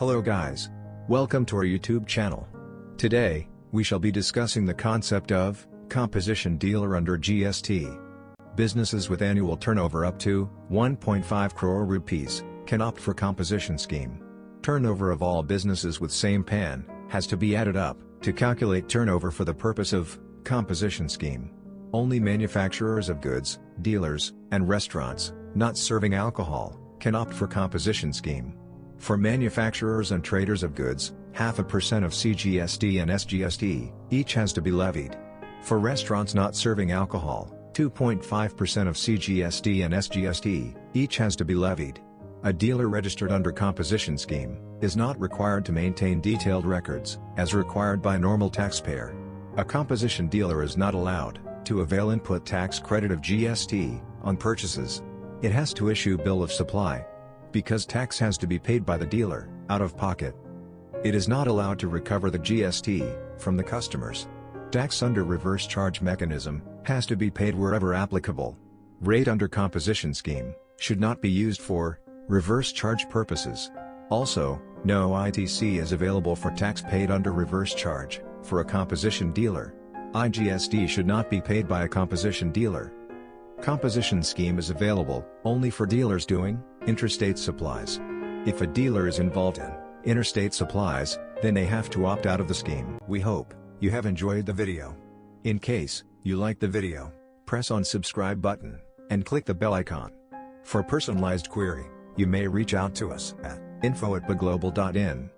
Hello guys. Welcome to our YouTube channel. Today, we shall be discussing the concept of composition dealer under GST. Businesses with annual turnover up to 1.5 crore rupees can opt for composition scheme. Turnover of all businesses with same PAN has to be added up to calculate turnover for the purpose of composition scheme. Only manufacturers of goods, dealers, and restaurants not serving alcohol can opt for composition scheme. For manufacturers and traders of goods, 0.5% of CGST and SGST each has to be levied. For restaurants not serving alcohol, 2.5% of CGST and SGST each has to be levied. A dealer registered under composition scheme is not required to maintain detailed records, as required by normal taxpayer. A composition dealer is not allowed to avail input tax credit of GST on purchases. It has to issue bill of supply, because tax has to be paid by the dealer, out of pocket. It is not allowed to recover the GST from the customers. Tax under reverse charge mechanism has to be paid wherever applicable. Rate under composition scheme should not be used for reverse charge purposes. Also, no ITC is available for tax paid under reverse charge for a composition dealer. GST should not be paid by a composition dealer. Composition scheme is available only for dealers doing interstate supplies. If a dealer is involved in interstate supplies, then they have to opt out of the scheme. We hope you have enjoyed the video. In case you like the video, press on subscribe button and click the bell icon. For personalized query, you may reach out to us at info@baglobal.in.